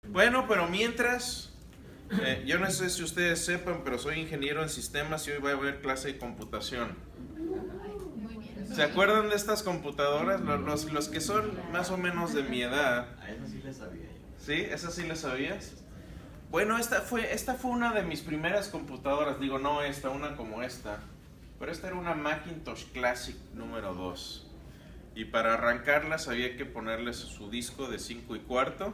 Bueno, pero mientras, yo no sé si ustedes sepan, pero soy ingeniero en sistemas y hoy voy a ver clase de computación. ¿Se acuerdan de estas computadoras? Los que son más o menos de mi edad. A eso sí le sabía yo. ¿Sí? ¿Esa sí la sabías? Bueno, esta fue una de mis primeras computadoras. Digo, no esta, una como esta. Pero esta era una Macintosh Classic número 2. Y para arrancarlas había que ponerles su disco de 5 1/4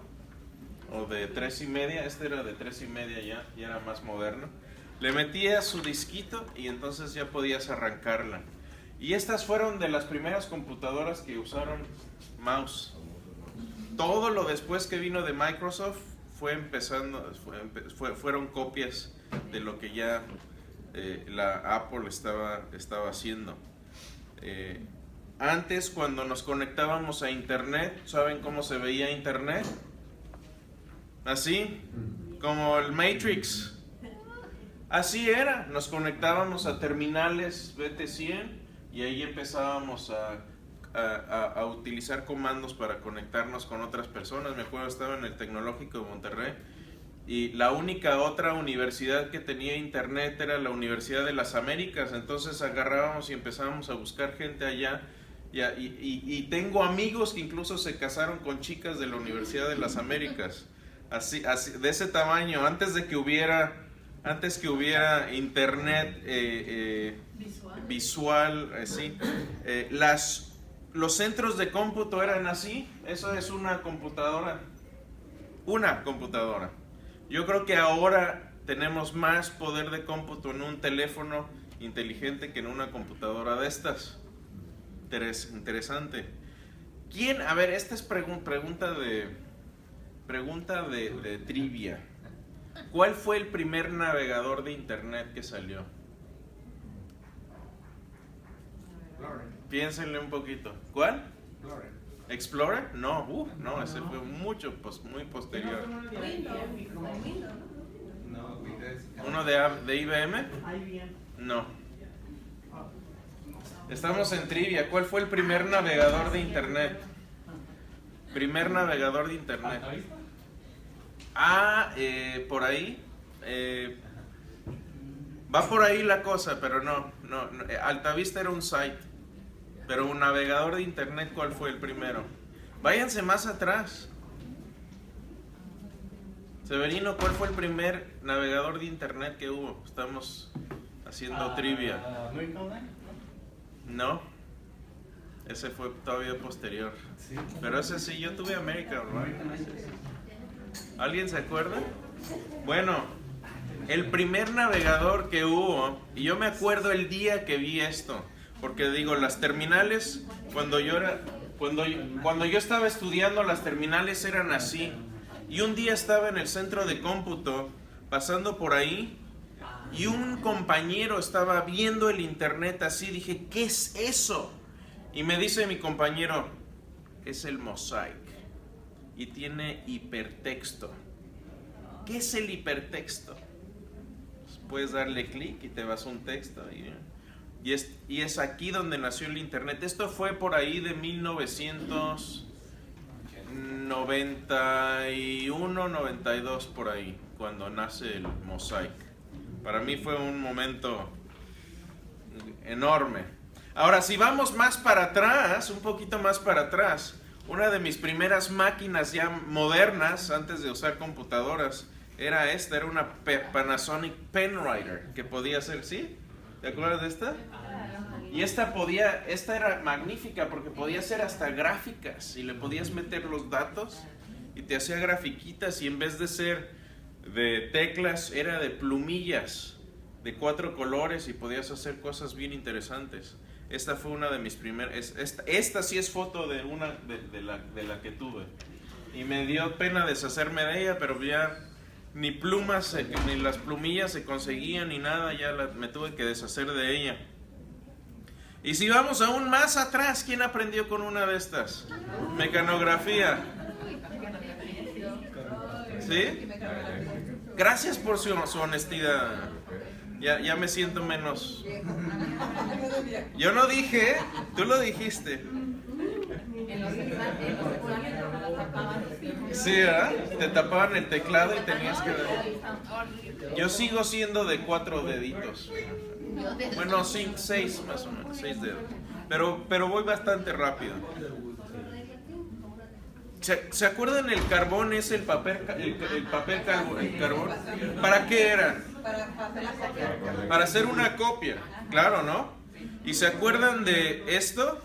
o de 3 1/2. Este era de 3 1/2 ya era más moderno. Le metías su disquito y entonces ya podías arrancarla. Y estas fueron de las primeras computadoras que usaron mouse. Todo lo después que vino de Microsoft fueron copias de lo que ya la Apple estaba haciendo. Antes, cuando nos conectábamos a internet, ¿saben cómo se veía internet? Así, como el Matrix. Así era, nos conectábamos a terminales BT100 y ahí empezábamos a utilizar comandos para conectarnos con otras personas. Me acuerdo, estaba en el Tecnológico de Monterrey y la única otra universidad que tenía internet era la Universidad de las Américas. Entonces agarrábamos y empezábamos a buscar gente allá. Y tengo amigos que incluso se casaron con chicas de la Universidad de las Américas. Así, de ese tamaño, antes que hubiera internet visual, así. Los centros de cómputo eran así. Eso es una computadora. Una computadora. Yo creo que ahora tenemos más poder de cómputo en un teléfono inteligente que en una computadora de estas. Interesante. ¿Quién? A ver, esta es pregunta de trivia. ¿Cuál fue el primer navegador de internet que salió? Piénsenle un poquito. ¿Cuál? ¿Explorer? No, no, ese fue muy posterior. ¿Uno de IBM? No. Estamos en trivia. ¿Cuál fue el primer navegador de internet? Primer navegador de internet. Por ahí. Va por ahí la cosa, pero no. Altavista era un site. Pero un navegador de internet, ¿cuál fue el primero? Váyanse más atrás. Severino, ¿cuál fue el primer navegador de internet que hubo? Estamos haciendo trivia. No. Ese fue todavía posterior. Pero ese sí, yo tuve American Online. ¿Alguien se acuerda? Bueno, el primer navegador que hubo, y yo me acuerdo el día que vi esto, porque digo, las terminales, cuando yo estaba estudiando, las terminales eran así. Y un día estaba en el centro de cómputo, pasando por ahí, y un compañero estaba viendo el internet así. Dije, ¿qué es eso? Y me dice mi compañero, es el Mosaic. Y tiene hipertexto. ¿Qué es el hipertexto? Pues puedes darle clic y te vas a un texto. Y es aquí donde nació el internet. Esto fue por ahí de 1991, 92 por ahí, cuando nace el Mosaic. Para mí fue un momento enorme. Ahora, si vamos más para atrás, un poquito más para atrás, una de mis primeras máquinas ya modernas, antes de usar computadoras, era una Panasonic Penwriter, que podía hacer, ¿sí? ¿Te acuerdas de esta? Y esta era magnífica porque podía hacer hasta gráficas y le podías meter los datos y te hacía grafiquitas, y en vez de ser de teclas era de plumillas de 4 colores y podías hacer cosas bien interesantes. Esta fue una de mis primeras. Esta sí es foto de la que tuve. Y me dio pena deshacerme de ella, pero ya ni las plumillas se conseguían ni nada, ya me tuve que deshacer de ella. Y si vamos aún más atrás, ¿quién aprendió con una de estas? Mecanografía. ¿Sí? Gracias por su honestidad. Ya me siento menos. Yo no dije, tú lo dijiste. Sí, ¿verdad? Te tapaban el teclado y tenías que... Yo sigo siendo de 4 deditos. Bueno, 6 más o menos, 6 dedos. Pero voy bastante rápido. ¿Se acuerdan el carbón? Es el papel, el carbón. ¿Para qué era? Para hacer una copia. Claro, ¿no? ¿Y se acuerdan de esto?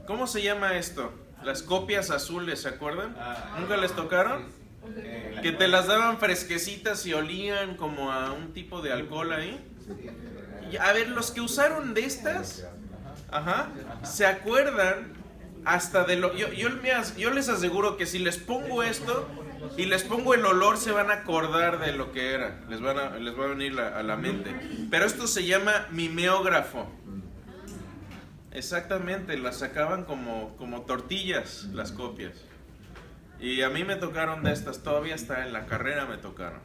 ¿Cómo se llama esto? Las copias azules, ¿se acuerdan? ¿Nunca les tocaron? Que te las daban fresquecitas y olían como a un tipo de alcohol ahí. Y a ver, los que usaron de estas, ¿se acuerdan hasta de lo... Yo les aseguro que si les pongo esto y les pongo el olor, se van a acordar de lo que era. Les va a venir a la mente. Pero esto se llama mimeógrafo. Exactamente, las sacaban como tortillas, las copias. Y a mí me tocaron de estas, todavía hasta en la carrera me tocaron.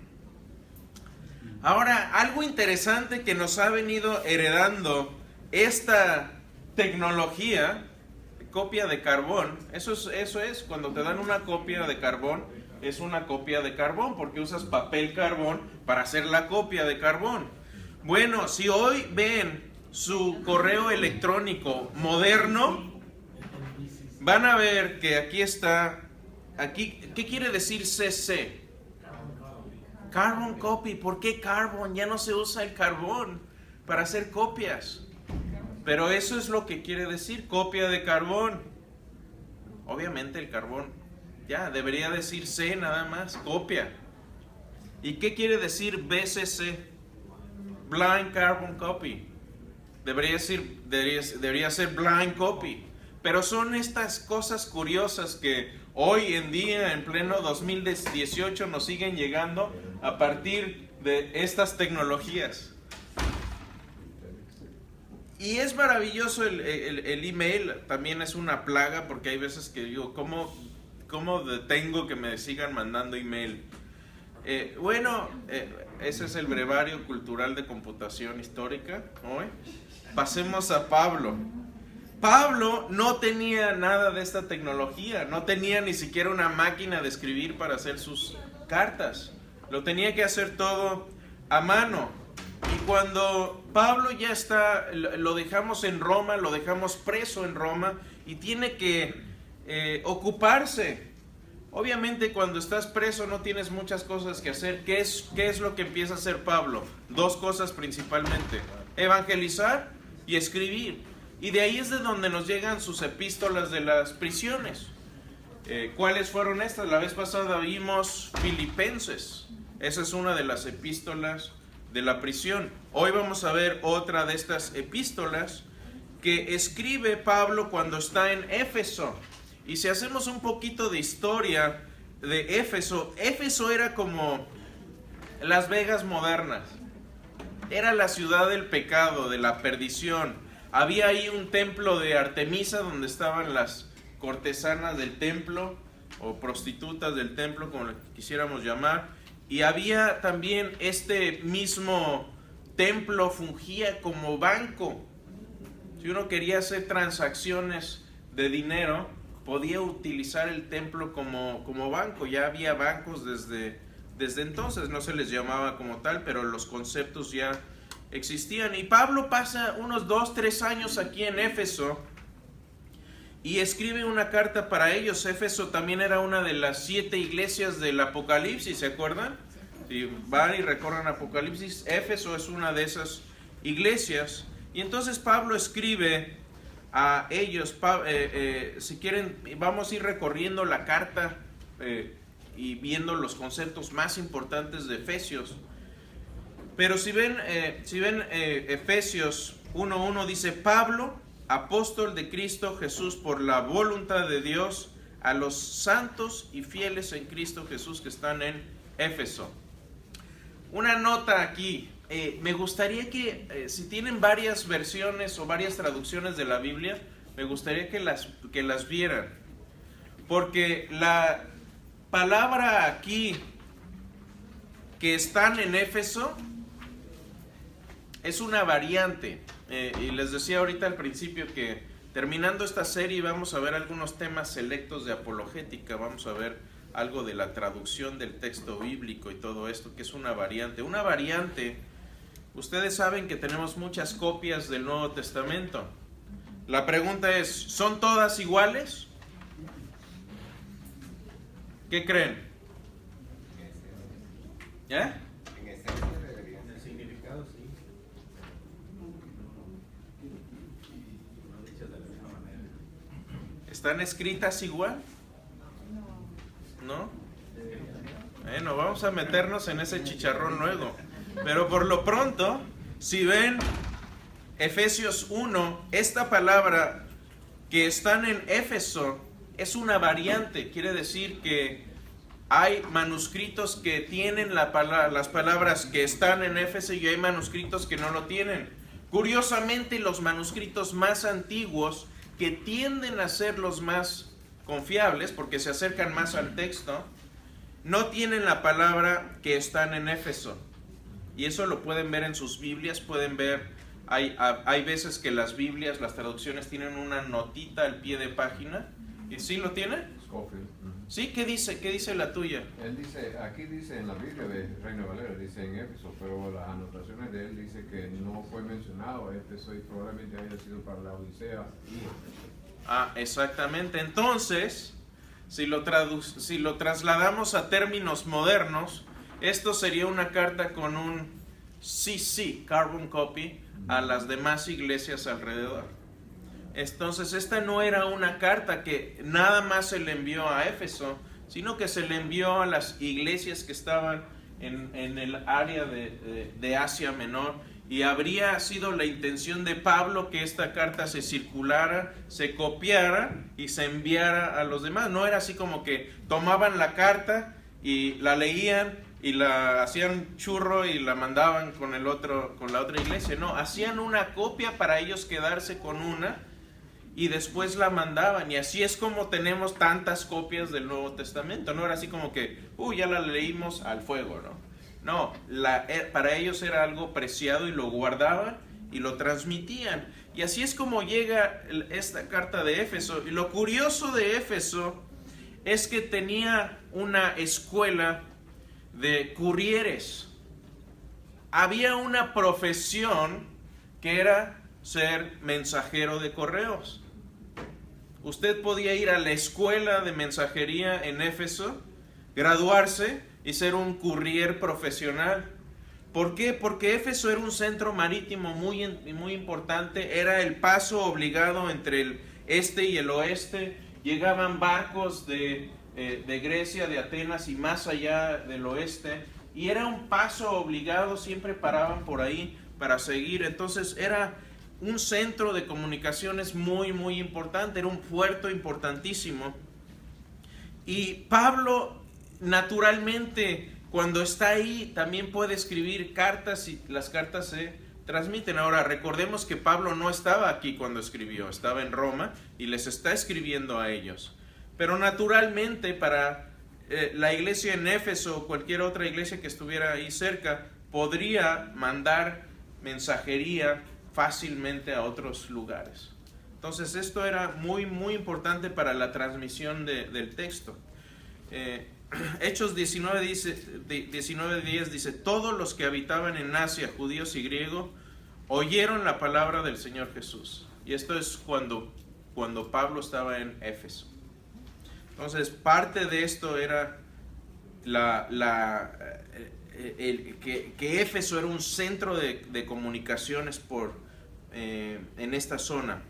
Ahora, algo interesante que nos ha venido heredando esta tecnología, copia de carbón, eso es, cuando te dan una copia de carbón, es una copia de carbón, porque usas papel carbón para hacer la copia de carbón. Bueno, si hoy ven su correo electrónico moderno, van a ver que aquí está, ¿qué quiere decir CC? Carbon copy. ¿Por qué carbon? Ya no se usa el carbón para hacer copias. Pero eso es lo que quiere decir, copia de carbón. Obviamente el carbón, ya, debería decir C nada más, copia. ¿Y qué quiere decir BCC? Blind Carbon Copy. Debería ser blind copy. Pero son estas cosas curiosas que hoy en día, en pleno 2018, nos siguen llegando a partir de estas tecnologías. Y es maravilloso el email, también es una plaga, porque hay veces que digo, ¿cómo detengo que me sigan mandando email? Ese es el brevario cultural de computación histórica hoy. Pasemos a Pablo. Pablo no tenía nada de esta tecnología, no tenía ni siquiera una máquina de escribir para hacer sus cartas. Lo tenía que hacer todo a mano. Y cuando Pablo ya está, lo dejamos en Roma, lo dejamos preso en Roma y tiene que ocuparse. Obviamente cuando estás preso no tienes muchas cosas que hacer. ¿Qué es lo que empieza a hacer Pablo? 2 cosas principalmente: evangelizar y escribir. Y de ahí es de donde nos llegan sus epístolas de las prisiones. ¿Cuáles fueron estas? La vez pasada vimos Filipenses. Esa es una de las epístolas de la prisión. Hoy vamos a ver otra de estas epístolas que escribe Pablo cuando está en Éfeso. Y si hacemos un poquito de historia de Éfeso, Éfeso era como Las Vegas modernas. Era la ciudad del pecado, de la perdición. Había ahí un templo de Artemisa donde estaban las cortesanas del templo o prostitutas del templo, como le quisiéramos llamar. Y había también este mismo templo, fungía como banco. Si uno quería hacer transacciones de dinero, podía utilizar el templo como banco. Ya había bancos desde entonces, no se les llamaba como tal, pero los conceptos ya existían. Y Pablo pasa unos 2-3 años aquí en Éfeso y escribe una carta para ellos. Éfeso también era una de las 7 iglesias del Apocalipsis, ¿se acuerdan? Si van y recorran Apocalipsis, Éfeso es una de esas iglesias. Y entonces Pablo escribe a ellos. Si quieren, vamos a ir recorriendo la carta y viendo los conceptos más importantes de Efesios. Pero si ven Efesios 1:1 dice: Pablo, apóstol de Cristo Jesús por la voluntad de Dios, a los santos y fieles en Cristo Jesús que están en Éfeso. Una nota aquí, me gustaría que si tienen varias versiones o varias traducciones de la Biblia, me gustaría que las vieran, porque la palabra aquí que están en Éfeso es una variante. Y les decía ahorita al principio que Terminando esta serie vamos a ver algunos temas selectos de apologética, vamos a ver algo de la traducción del texto bíblico y todo esto, que es una variante. Una variante, ustedes saben que tenemos muchas copias del Nuevo Testamento. La pregunta es, ¿son todas iguales? ¿Qué creen? ¿Eh? En esencia debería. En el significado, sí. No dichas de la misma manera. ¿Están escritas igual? ¿No? Bueno, vamos a meternos en ese chicharrón luego. Pero por lo pronto, si ven Efesios 1, esta palabra que están en Éfeso es una variante. Quiere decir que hay manuscritos que tienen las palabras que están en Éfeso y hay manuscritos que no lo tienen. Curiosamente, los manuscritos más antiguos, que tienden a ser los más confiables porque se acercan más al texto, no tienen la palabra que están en Éfeso. Y eso lo pueden ver en sus Biblias, pueden ver, hay veces que las Biblias, las traducciones tienen una notita al pie de página. ¿Y sí lo tiene? Scofield. ¿Sí? ¿Qué dice? ¿Qué dice la tuya? Él dice, aquí dice en la Biblia de Reina Valera, dice en Éfeso, pero las anotaciones de él dice que no fue mencionado Éfeso y probablemente haya sido para la Odisea y Éfeso. Ah, exactamente. Entonces, si lo trasladamos a términos modernos, esto sería una carta con un CC, carbon copy, a las demás iglesias alrededor. Entonces, esta no era una carta que nada más se le envió a Éfeso, sino que se le envió a las iglesias que estaban en el área de Asia Menor. Y habría sido la intención de Pablo que esta carta se circulara, se copiara y se enviara a los demás. No era así como que tomaban la carta y la leían y la hacían churro y la mandaban con la otra iglesia. No, hacían una copia para ellos quedarse con una y después la mandaban. Y así es como tenemos tantas copias del Nuevo Testamento. No era así como que, ya la leímos al fuego, ¿no? No, para ellos era algo preciado y lo guardaban y lo transmitían. Y así es como llega esta carta de Éfeso. Y lo curioso de Éfeso es que tenía una escuela de currieres. Había una profesión que era ser mensajero de correos. Usted podía ir a la escuela de mensajería en Éfeso, graduarse y ser un courier profesional. ¿Por qué? Porque Éfeso era un centro marítimo muy importante, era el paso obligado entre el este y el oeste. Llegaban barcos de Grecia, de Atenas y más allá del oeste, y era un paso obligado, siempre paraban por ahí para seguir. Entonces era un centro de comunicaciones muy importante, era un puerto importantísimo. Y Pablo, naturalmente, cuando está ahí, también puede escribir cartas y las cartas se transmiten. Ahora, recordemos que Pablo no estaba aquí cuando escribió, estaba en Roma y les está escribiendo a ellos. Pero naturalmente, para la iglesia en Éfeso o cualquier otra iglesia que estuviera ahí cerca, podría mandar mensajería fácilmente a otros lugares. Entonces, esto era muy importante para la transmisión del texto. Hechos 19:10 dice, todos los que habitaban en Asia, judíos y griegos, oyeron la palabra del Señor Jesús. Y esto es cuando Pablo estaba en Éfeso. Entonces, parte de esto era que Éfeso era un centro de comunicaciones en esta zona.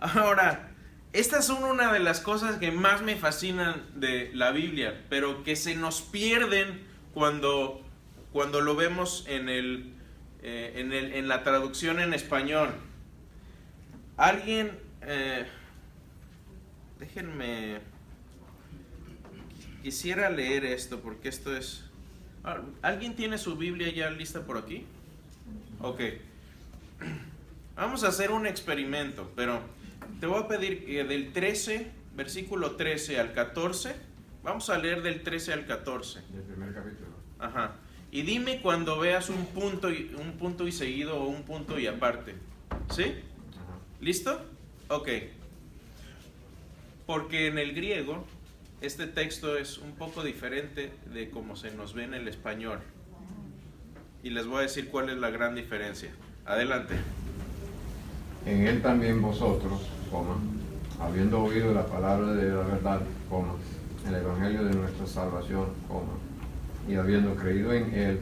Ahora, estas son una de las cosas que más me fascinan de la Biblia, pero que se nos pierden cuando lo vemos en la traducción en español. Alguien, déjenme, quisiera leer esto porque esto es... ¿Alguien tiene su Biblia ya lista por aquí? Ok. Vamos a hacer un experimento, pero te voy a pedir que del 13, versículo 13 al 14, vamos a leer del 13 al 14. Del primer capítulo. Ajá. Y dime cuando veas un punto y seguido o un punto y aparte. ¿Sí? Ajá. ¿Listo? Ok. Porque en el griego, este texto es un poco diferente de cómo se nos ve en el español. Y les voy a decir cuál es la gran diferencia. Adelante. En él también vosotros, habiendo oído la palabra de la verdad, el evangelio de nuestra salvación, y habiendo creído en él,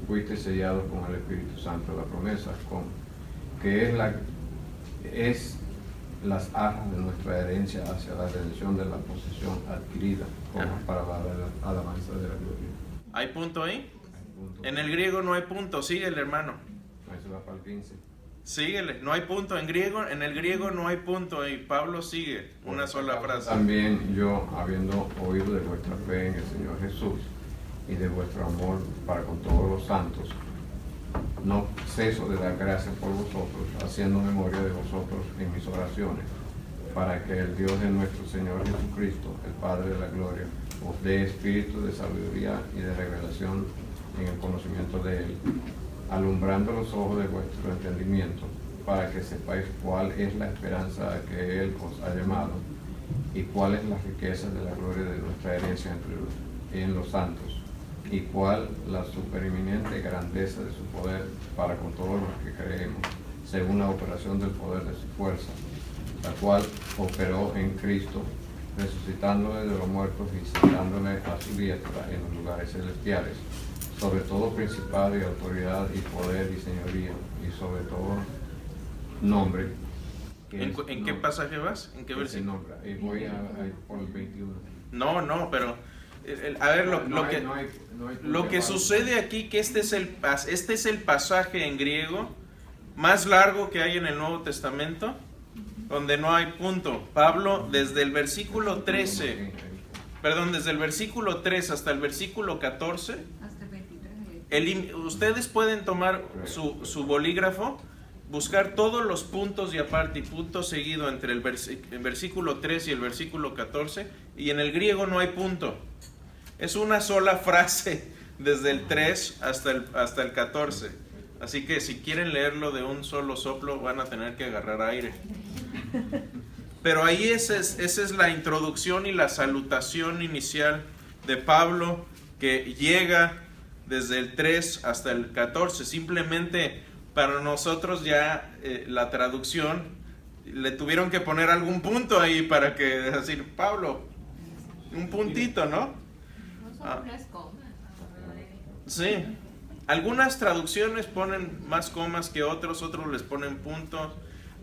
fuiste sellados con el Espíritu Santo, la promesa, que es las arras de nuestra herencia hacia la redención de la posesión adquirida, para la alabanza de la gloria. ¿Hay punto ahí? Hay punto. En el griego no hay punto. Síguele, hermano. Eso va para el 15. Síguele. No hay punto en griego. En el griego no hay punto ahí. Pablo sigue una sola frase. También yo, habiendo oído de vuestra fe en el Señor Jesús y de vuestro amor para con todos los santos, no ceso de dar gracias por vosotros, haciendo memoria de vosotros en mis oraciones, para que el Dios de nuestro Señor Jesucristo, el Padre de la gloria, os dé espíritu de sabiduría y de revelación en el conocimiento de Él, alumbrando los ojos de vuestro entendimiento, para que sepáis cuál es la esperanza a que Él os ha llamado, y cuál es la riqueza de la gloria de nuestra herencia en los santos, y cuál la supereminente grandeza de su poder para con todos los que creemos, según la operación del poder de su fuerza, la cual operó en Cristo, resucitándole de los muertos y sentándole a su diestra en los lugares celestiales, sobre todo principado y autoridad y poder y señoría, y sobre todo nombre. ¿En qué pasaje vas? ¿En qué versículo? Nombra, y voy a por el 21. No, pero a ver, lo que sucede aquí, que este es el pasaje en griego más largo que hay en el Nuevo Testamento, donde no hay punto. Pablo, desde el versículo 13, desde el versículo 3 hasta el versículo 14, hasta el 23. Ustedes pueden tomar su bolígrafo, buscar todos los puntos y aparte y punto seguido entre el versículo 3 y el versículo 14, y en el griego no hay punto. Es una sola frase desde el 3 hasta el 14. Así que si quieren leerlo de un solo soplo van a tener que agarrar aire. Pero ahí esa es la introducción y la salutación inicial de Pablo, que llega desde el 3 hasta el 14. Simplemente para nosotros ya la traducción le tuvieron que poner algún punto ahí para que decir, Pablo, un puntito, ¿no? Sí, algunas traducciones ponen más comas que otros les ponen puntos,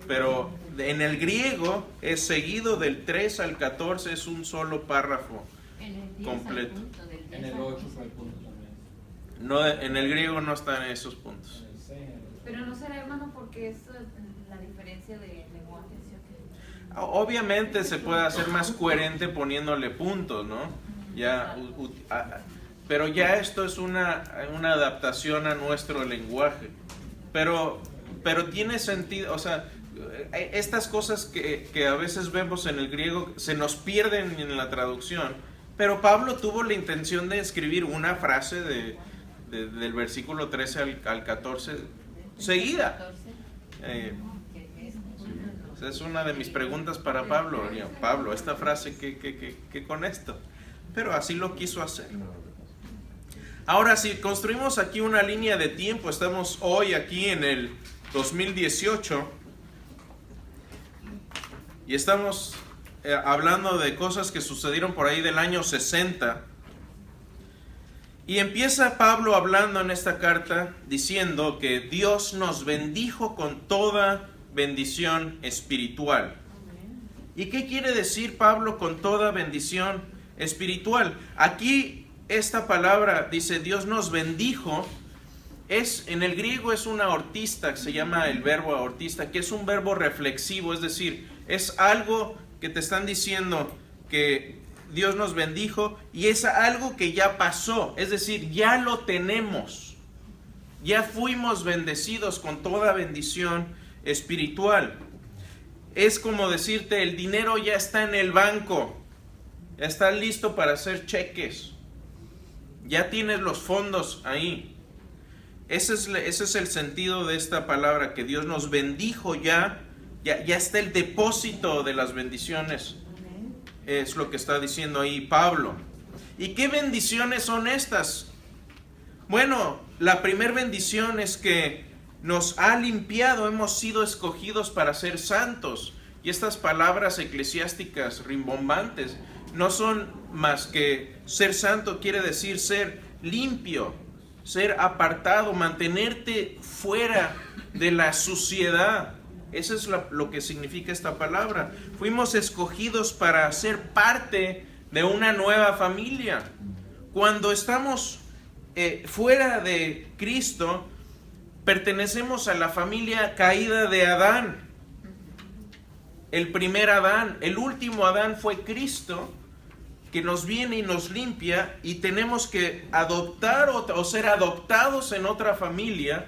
pero en el griego es seguido del 3 al 14, es un solo párrafo completo. En el 8 fue el punto también. No, en el griego no están esos puntos. Pero no será, hermano, porque es la diferencia de lenguaje, ¿sí o qué? Obviamente se puede hacer más coherente poniéndole puntos, ¿no? Pero ya esto es una adaptación a nuestro lenguaje. Pero tiene sentido, o sea, estas cosas que a veces vemos en el griego se nos pierden en la traducción. Pero Pablo tuvo la intención de escribir una frase del versículo 13 al 14 seguida. Esa es una de mis preguntas para Pablo. Pablo, esta frase, ¿qué con esto? Pero así lo quiso hacer. Ahora, si construimos aquí una línea de tiempo, estamos hoy aquí en el 2018 y estamos hablando de cosas que sucedieron por ahí del año 60. Y empieza Pablo hablando en esta carta diciendo que Dios nos bendijo con toda bendición espiritual. ¿Y qué quiere decir Pablo con toda bendición espiritual? Aquí esta palabra dice Dios nos bendijo, en el griego es una aortista, que se llama el verbo aortista, que es un verbo reflexivo, es decir, es algo que te están diciendo que Dios nos bendijo y es algo que ya pasó, es decir, ya lo tenemos, ya fuimos bendecidos con toda bendición espiritual. Es como decirte, el dinero ya está en el banco, ya está listo para hacer cheques, ya tienes los fondos ahí. Ese es el sentido de esta palabra, que Dios nos bendijo ya Ya está el depósito de las bendiciones. Es lo que está diciendo ahí Pablo. ¿Y qué bendiciones son estas? Bueno, la primera bendición es que nos ha limpiado, hemos sido escogidos para ser santos. Y estas palabras eclesiásticas rimbombantes no son más que ser santo quiere decir ser limpio, ser apartado, mantenerte fuera de la suciedad. Eso es lo que significa esta palabra. Fuimos escogidos para ser parte de una nueva familia. Cuando estamos fuera de Cristo, pertenecemos a la familia caída de Adán. El primer Adán, el último Adán fue Cristo, que nos viene y nos limpia, y tenemos que adoptar o ser adoptados en otra familia,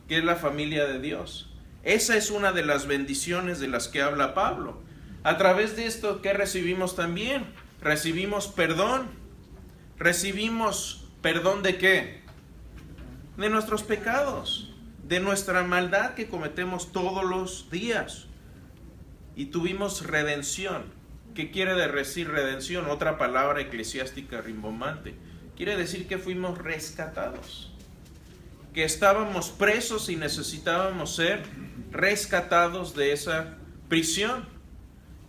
que es la familia de Dios. Esa es una de las bendiciones de las que habla Pablo. A través de esto, ¿qué recibimos también? Recibimos perdón. ¿Recibimos perdón de qué? De nuestros pecados, de nuestra maldad que cometemos todos los días. Y tuvimos redención. ¿Qué quiere decir redención? Otra palabra eclesiástica rimbombante. Quiere decir que fuimos rescatados. Que estábamos presos y necesitábamos ser rescatados de esa prisión.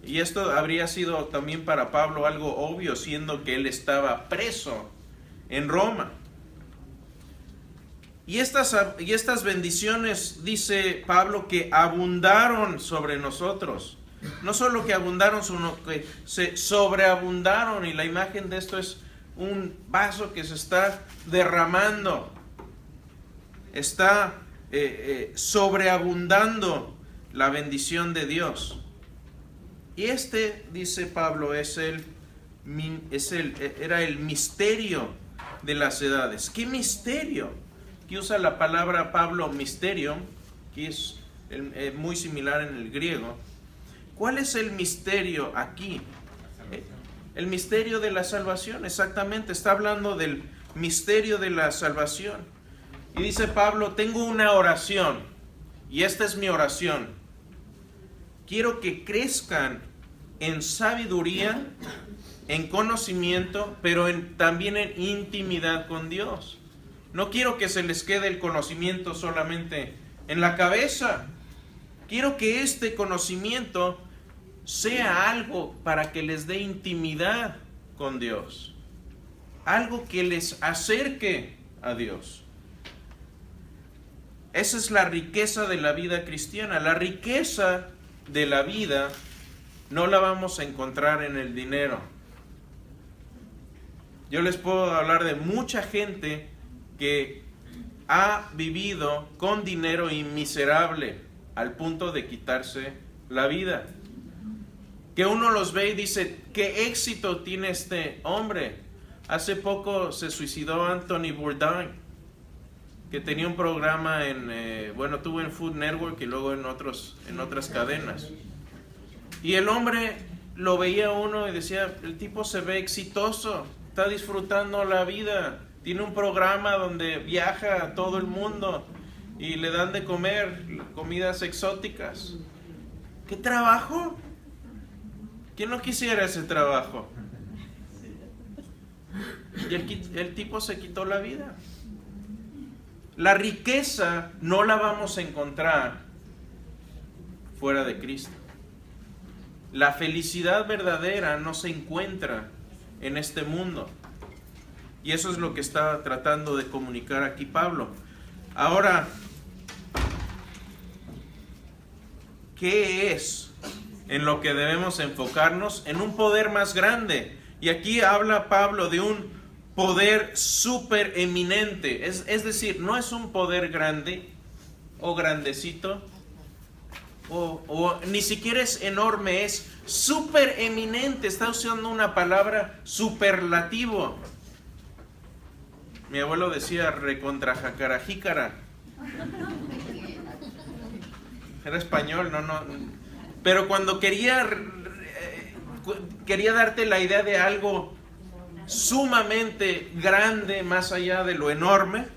Y esto habría sido también para Pablo algo obvio, siendo que él estaba preso en Roma. Y estas bendiciones, dice Pablo, que abundaron sobre nosotros. No solo que abundaron, sino que se sobreabundaron. Y la imagen de esto es un vaso que se está derramando. Está sobreabundando la bendición de Dios. Y dice Pablo, era el misterio de las edades. ¿Qué misterio? Aquí usa la palabra Pablo misterio, que es muy similar en el griego. ¿Cuál es el misterio aquí? El misterio de la salvación, exactamente. Está hablando del misterio de la salvación. Y dice Pablo, tengo una oración, y esta es mi oración. Quiero que crezcan en sabiduría, en conocimiento, pero también en intimidad con Dios. No quiero que se les quede el conocimiento solamente en la cabeza. Quiero que este conocimiento sea algo para que les dé intimidad con Dios. Algo que les acerque a Dios. Esa es la riqueza de la vida cristiana. La riqueza de la vida no la vamos a encontrar en el dinero. Yo les puedo hablar de mucha gente que ha vivido con dinero y miserable al punto de quitarse la vida. Que uno los ve y dice, ¿qué éxito tiene este hombre? Hace poco se suicidó Anthony Bourdain, que tenía un programa tuvo en Food Network y luego en otras cadenas. Y el hombre lo veía uno y decía, el tipo se ve exitoso, está disfrutando la vida, tiene un programa donde viaja a todo el mundo y le dan de comer comidas exóticas. ¿Qué trabajo? ¿Quién no quisiera ese trabajo? Y el tipo se quitó la vida. La riqueza no la vamos a encontrar fuera de Cristo. La felicidad verdadera no se encuentra en este mundo. Y eso es lo que está tratando de comunicar aquí Pablo. Ahora, ¿qué es en lo que debemos enfocarnos? En un poder más grande. Y aquí habla Pablo de un poder súper eminente. Es decir, no es un poder grande o grandecito, o ni siquiera es enorme, es súper eminente. Está usando una palabra superlativo. Mi abuelo decía recontra jacarajícara. Era español, no. Pero cuando quería darte la idea de algo sumamente grande, más allá de lo enorme,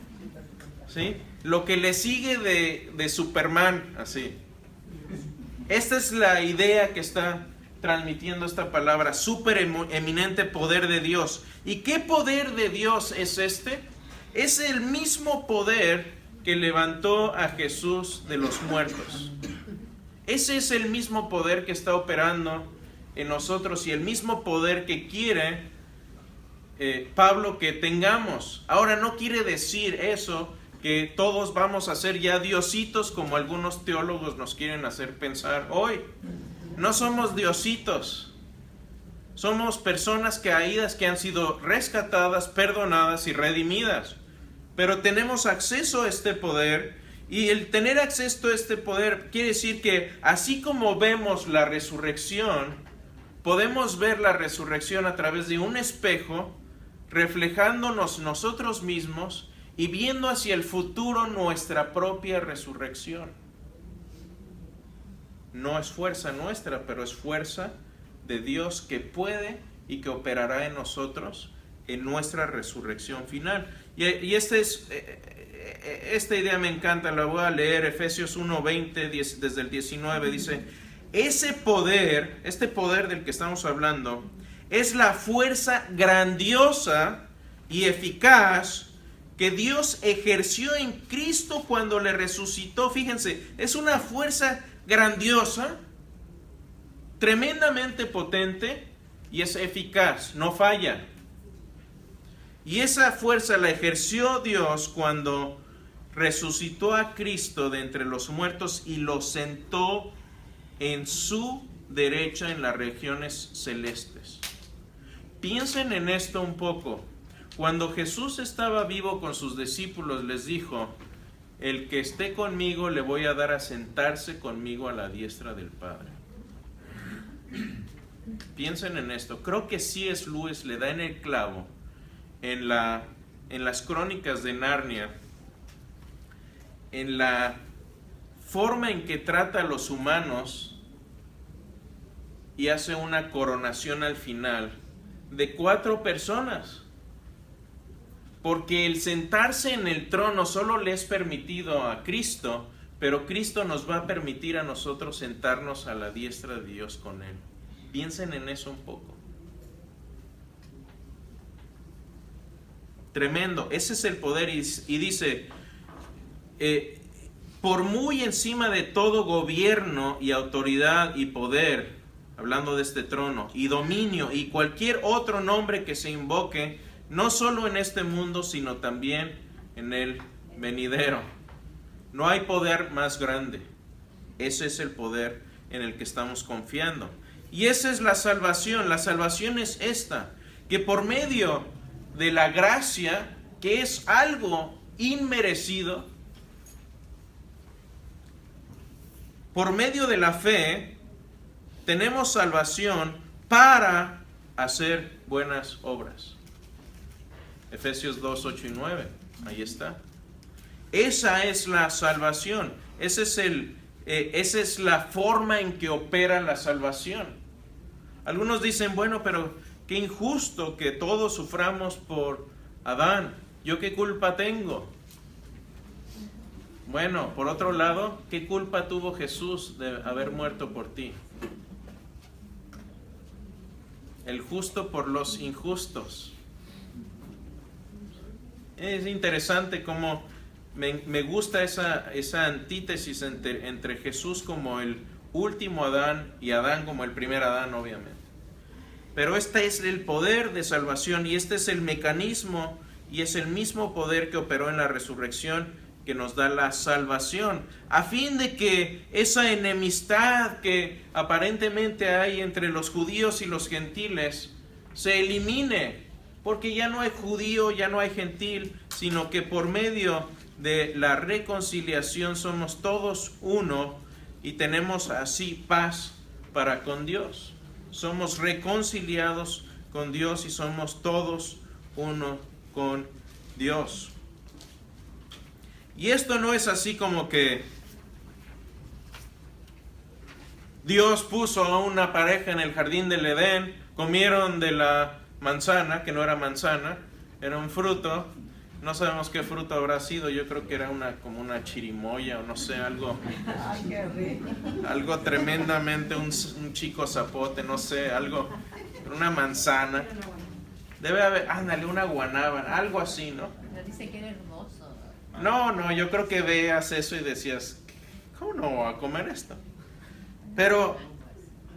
¿sí? Lo que le sigue de Superman, así. Esta es la idea que está transmitiendo esta palabra, súper eminente poder de Dios. ¿Y qué poder de Dios es este? Es el mismo poder que levantó a Jesús de los muertos. Ese es el mismo poder que está operando en nosotros y el mismo poder que quiere Pablo que tengamos. Ahora, no quiere decir eso que todos vamos a ser ya diositos como algunos teólogos nos quieren hacer pensar hoy. No somos diositos. Somos personas caídas que han sido rescatadas, perdonadas y redimidas. Pero tenemos acceso a este poder, y el tener acceso a este poder quiere decir que así como vemos la resurrección, podemos ver la resurrección a través de un espejo, reflejándonos nosotros mismos y viendo hacia el futuro nuestra propia resurrección. No es fuerza nuestra, pero es fuerza de Dios que puede y que operará en nosotros en nuestra resurrección final. Y esta idea me encanta, la voy a leer, Efesios 1:20, desde el 19, dice: ese poder, este poder del que estamos hablando, es la fuerza grandiosa y eficaz que Dios ejerció en Cristo cuando le resucitó. Fíjense, es una fuerza grandiosa, tremendamente potente, y es eficaz, no falla. Y esa fuerza la ejerció Dios cuando resucitó a Cristo de entre los muertos y lo sentó en su derecha en las regiones celestes. Piensen en esto un poco. Cuando Jesús estaba vivo con sus discípulos, les dijo: el que esté conmigo le voy a dar a sentarse conmigo a la diestra del Padre. Piensen en esto. Creo que C.S. Lewis le da en el clavo en las crónicas de Narnia, en la forma en que trata a los humanos y hace una coronación al final de 4 personas. Porque el sentarse en el trono solo le es permitido a Cristo, pero Cristo nos va a permitir a nosotros sentarnos a la diestra de Dios con Él. Piensen en eso un poco. Tremendo, ese es el poder. Y dice, por muy encima de todo gobierno y autoridad y poder, hablando de este trono, y dominio y cualquier otro nombre que se invoque, no solo en este mundo, sino también en el venidero. No hay poder más grande. Ese es el poder en el que estamos confiando. Y esa es la salvación. La salvación es esta, que por medio de la gracia, que es algo inmerecido, por medio de la fe, tenemos salvación para hacer buenas obras. Efesios 2, 8 y 9, ahí está. Esa es la salvación, esa es la forma en que opera la salvación. Algunos dicen, bueno, pero qué injusto que todos suframos por Adán, ¿yo qué culpa tengo? Bueno, por otro lado, ¿qué culpa tuvo Jesús de haber muerto por ti? El justo por los injustos. Es interesante cómo me gusta esa antítesis entre Jesús como el último Adán y Adán como el primer Adán, obviamente. Pero este es el poder de salvación y este es el mecanismo y es el mismo poder que operó en la resurrección que nos da la salvación, a fin de que esa enemistad que aparentemente hay entre los judíos y los gentiles se elimine, porque ya no hay judío, ya no hay gentil, sino que por medio de la reconciliación somos todos uno y tenemos así paz para con Dios. Somos reconciliados con Dios y somos todos uno con Dios. Y esto no es así como que Dios puso a una pareja en el jardín del Edén, comieron de la manzana, que no era manzana, era un fruto, No sabemos qué fruto habrá sido. Yo creo que era como una chirimoya o no sé, algo tremendamente, un chico zapote, no sé, algo, una manzana. Debe haber, ándale, una guanábana, algo así, ¿no? Pero dice que era hermoso. No, yo creo que veas eso y decías, ¿cómo no voy a comer esto? Pero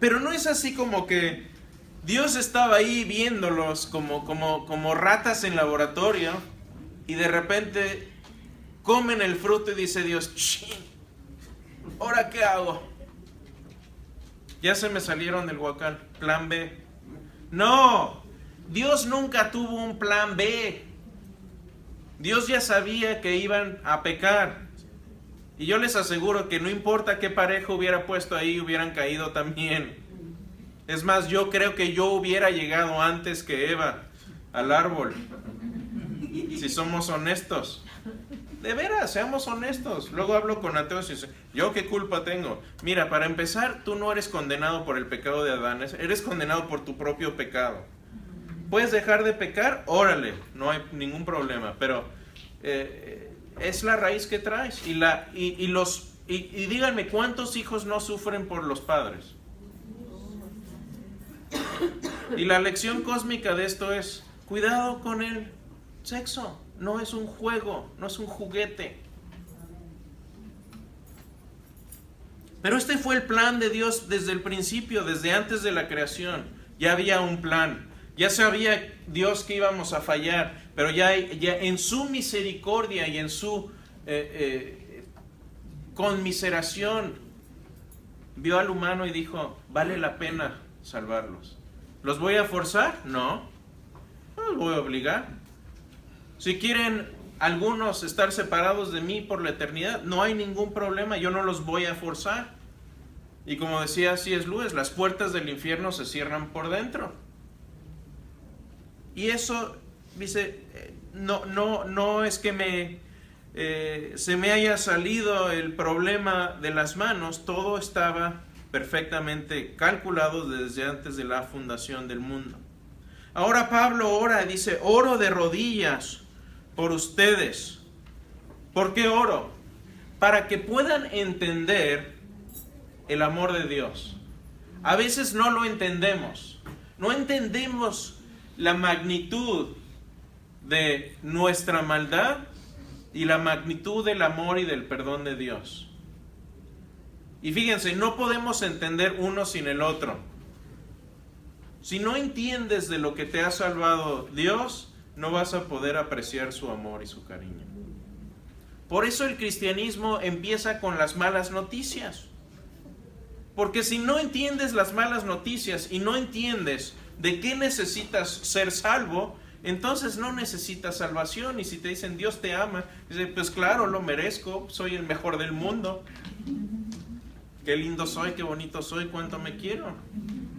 no es así como que Dios estaba ahí viéndolos como ratas en laboratorio y de repente comen el fruto y dice Dios, ¡chin! ¿Ahora qué hago? Ya se me salieron del huacal, plan B. No, Dios nunca tuvo un plan B. Dios ya sabía que iban a pecar. Y yo les aseguro que no importa qué pareja hubiera puesto ahí, hubieran caído también. Es más, yo creo que yo hubiera llegado antes que Eva al árbol. Si somos honestos. De veras, seamos honestos. Luego hablo con ateos y dicen, ¿yo qué culpa tengo? Mira, para empezar, tú no eres condenado por el pecado de Adán, eres condenado por tu propio pecado. ¿Puedes dejar de pecar? Órale, no hay ningún problema, pero es la raíz que traes. Y díganme, ¿cuántos hijos no sufren por los padres? Y la lección cósmica de esto es, cuidado con el sexo. No es un juego, no es un juguete. Pero este fue el plan de Dios desde el principio, desde antes de la creación. Ya había un plan. Ya sabía Dios que íbamos a fallar, pero ya en su misericordia y en su conmiseración vio al humano y dijo, vale la pena salvarlos. ¿Los voy a forzar? No los voy a obligar. Si quieren algunos estar separados de mí por la eternidad, no hay ningún problema, yo no los voy a forzar. Y como decía C.S. Lewis, las puertas del infierno se cierran por dentro. Y eso, dice, no es que se me haya salido el problema de las manos, todo estaba perfectamente calculado desde antes de la fundación del mundo. Ahora Pablo ora y dice, oro de rodillas por ustedes. ¿Por qué oro? Para que puedan entender el amor de Dios. A veces no lo entendemos. No entendemos la magnitud de nuestra maldad y la magnitud del amor y del perdón de Dios. Y fíjense, no podemos entender uno sin el otro. Si no entiendes de lo que te ha salvado Dios, no vas a poder apreciar su amor y su cariño. Por eso el cristianismo empieza con las malas noticias. Porque si no entiendes las malas noticias y no entiendes de qué necesitas ser salvo, entonces no necesitas salvación. Y si te dicen Dios te ama, dices, pues claro, lo merezco, soy el mejor del mundo. Qué lindo soy, qué bonito soy, cuánto me quiero.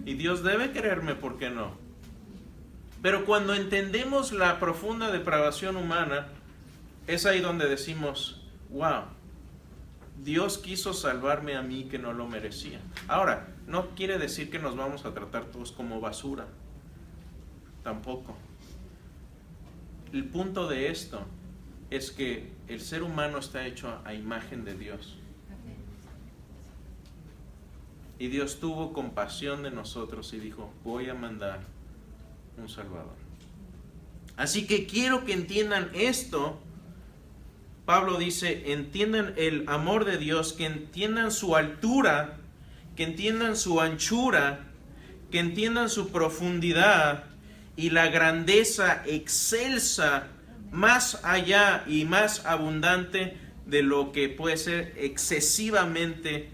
Y Dios debe quererme, ¿por qué no? Pero cuando entendemos la profunda depravación humana, es ahí donde decimos, wow, Dios quiso salvarme a mí que no lo merecía. Ahora, no quiere decir que nos vamos a tratar todos como basura. Tampoco. El punto de esto es que el ser humano está hecho a imagen de Dios. Y Dios tuvo compasión de nosotros y dijo, voy a mandar un Salvador. Así que quiero que entiendan esto. Pablo dice, entiendan el amor de Dios, que entiendan su altura, que entiendan su anchura, que entiendan su profundidad y la grandeza excelsa, más allá y más abundante de lo que puede ser excesivamente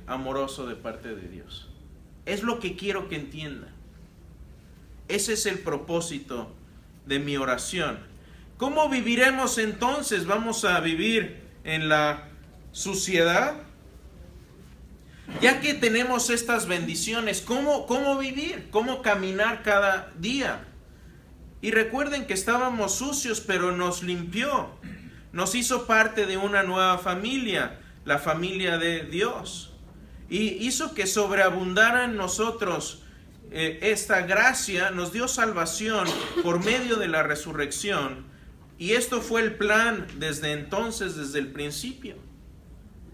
amoroso de parte de Dios. Es lo que quiero que entiendan. Ese es el propósito de mi oración. ¿Cómo viviremos entonces? ¿Vamos a vivir en la suciedad? Ya que tenemos estas bendiciones, ¿cómo vivir? ¿Cómo caminar cada día? Y recuerden que estábamos sucios, pero nos limpió. Nos hizo parte de una nueva familia, la familia de Dios. Y hizo que sobreabundara en nosotros esta gracia, nos dio salvación por medio de la resurrección, Y esto fue el plan desde entonces, desde el principio.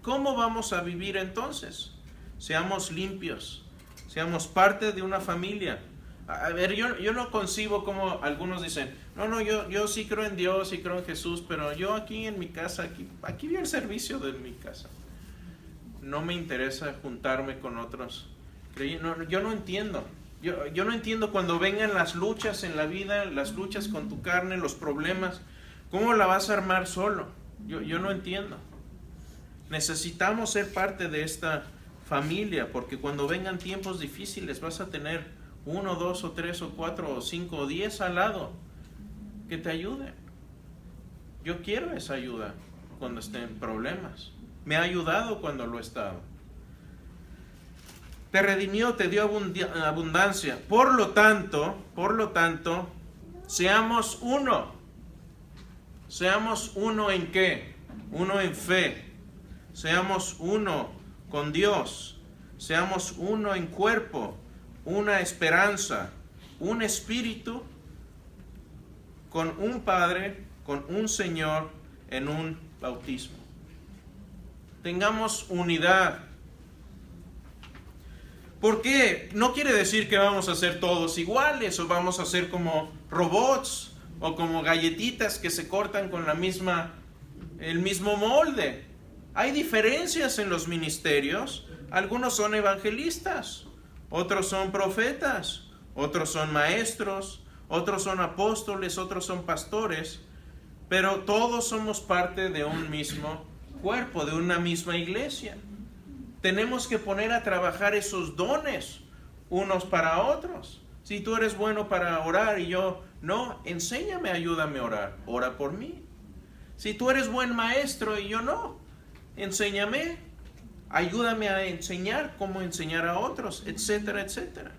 ¿Cómo vamos a vivir entonces? Seamos limpios, seamos parte de una familia. A ver, yo no concibo como algunos dicen, no, yo sí creo en Dios y creo en Jesús, pero yo aquí en mi casa, aquí vi el servicio de mi casa. No me interesa juntarme con otros. Yo no entiendo. Yo no entiendo cuando vengan las luchas en la vida, las luchas con tu carne, los problemas, ¿cómo la vas a armar solo? Yo no entiendo. Necesitamos ser parte de esta familia, porque cuando vengan tiempos difíciles vas a tener 1, 2 o 3 o 4 o 5 o 10 al lado que te ayuden. Yo quiero esa ayuda cuando esté en problemas. Me ha ayudado cuando lo he estado. Te redimió, te dio abundancia. Por lo tanto, seamos uno. Seamos uno en qué? Uno en fe. Seamos uno con Dios. Seamos uno en cuerpo, una esperanza, un espíritu, con un Padre, con un Señor, en un bautismo. Tengamos unidad. ¿Por qué? No quiere decir que vamos a ser todos iguales o vamos a ser como robots o como galletitas que se cortan con el mismo molde. Hay diferencias en los ministerios. Algunos son evangelistas, otros son profetas, otros son maestros, otros son apóstoles, otros son pastores, pero todos somos parte de un mismo cuerpo, de una misma iglesia. Tenemos que poner a trabajar esos dones unos para otros. Si tú eres bueno para orar y yo no, enséñame, ayúdame a orar, ora por mí. Si tú eres buen maestro y yo no, enséñame, ayúdame a enseñar cómo enseñar a otros, etcétera, etcétera.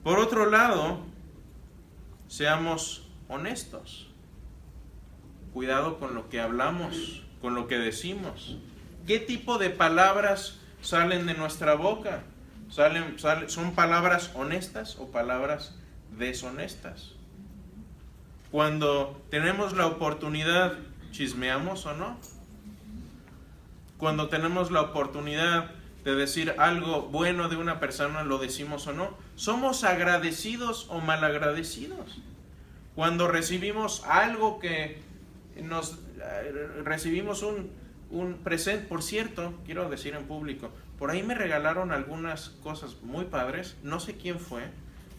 Por otro lado, seamos honestos. Cuidado con lo que hablamos, con lo que decimos. ¿Qué tipo de palabras salen de nuestra boca? ¿Son palabras honestas o palabras deshonestas? Cuando tenemos la oportunidad, ¿chismeamos o no? Cuando tenemos la oportunidad de decir algo bueno de una persona, ¿lo decimos o no? ¿Somos agradecidos o malagradecidos? Cuando recibimos algo que recibimos un presente, por cierto, quiero decir en público, por ahí me regalaron algunas cosas muy padres, no sé quién fue,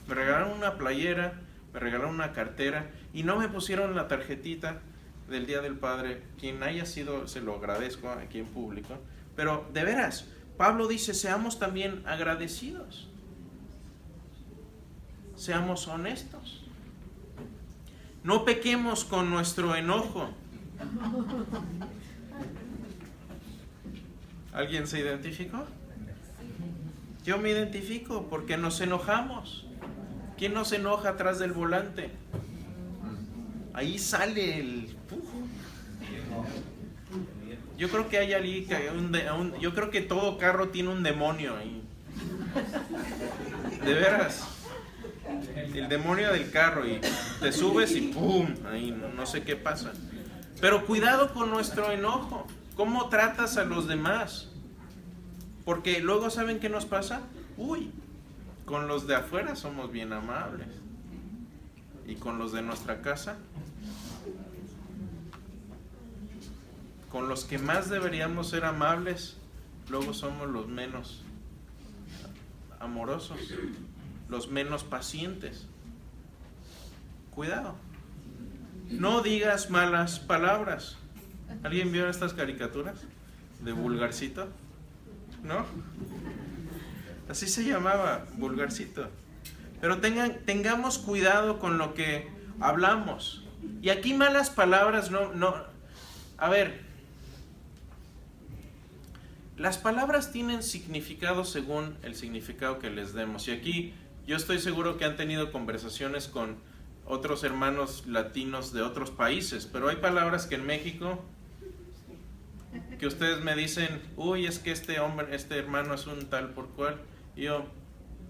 me regalaron una playera, me regalaron una cartera y no me pusieron la tarjetita del Día del Padre. Quien haya sido, se lo agradezco aquí en público, pero de veras, Pablo dice, seamos también agradecidos, seamos honestos, no pequemos con nuestro enojo. ¿Alguien se identificó? Yo me identifico porque nos enojamos. ¿Quién no se enoja atrás del volante? Ahí sale el... Yo creo que hay allí, yo creo que todo carro tiene un demonio ahí. De veras. El demonio del carro, y te subes y ¡pum! Ahí no sé qué pasa. Pero cuidado con nuestro enojo. ¿Cómo tratas a los demás? Porque luego, ¿saben qué nos pasa? Uy, con los de afuera somos bien amables. ¿Y con los de nuestra casa? Con los que más deberíamos ser amables, luego somos los menos amorosos, los menos pacientes. Cuidado. No digas malas palabras. ¿Alguien vio estas caricaturas de Vulgarcito? ¿No? Así se llamaba, Vulgarcito. Pero tengamos cuidado con lo que hablamos. Y aquí malas palabras no. A ver, las palabras tienen significado según el significado que les demos. Y aquí yo estoy seguro que han tenido conversaciones con otros hermanos latinos de otros países, pero hay palabras que en México, que ustedes me dicen, uy, es que este hermano es un tal por cual. Y yo,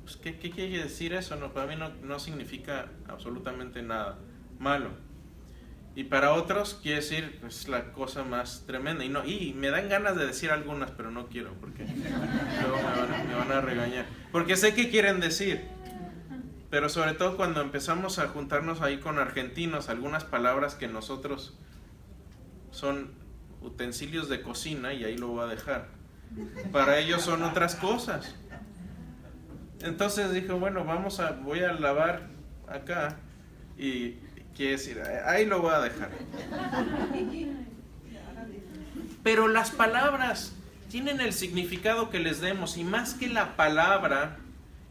pues, ¿qué quiere decir eso? No, para mí no significa absolutamente nada malo. Y para otros quiere decir, es la cosa más tremenda. Y me dan ganas de decir algunas, pero no quiero, porque luego me van a regañar. Porque sé qué quieren decir. Pero sobre todo cuando empezamos a juntarnos ahí con argentinos, algunas palabras que nosotros son utensilios de cocina, y ahí lo voy a dejar. Para ellos son otras cosas. Entonces dije, bueno, voy a lavar acá, y quiere decir, ahí lo voy a dejar. Pero las palabras tienen el significado que les demos, y más que la palabra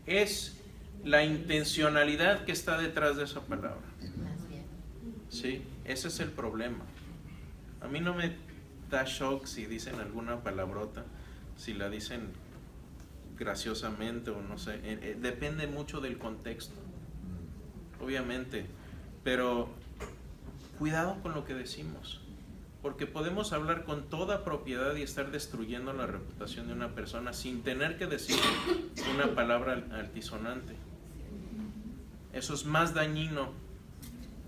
es la intencionalidad que está detrás de esa palabra. Sí, ese es el problema. A mí no me da shock si dicen alguna palabrota, si la dicen graciosamente o no sé, depende mucho del contexto, obviamente, pero cuidado con lo que decimos, porque podemos hablar con toda propiedad y estar destruyendo la reputación de una persona sin tener que decir una palabra altisonante. Eso es más dañino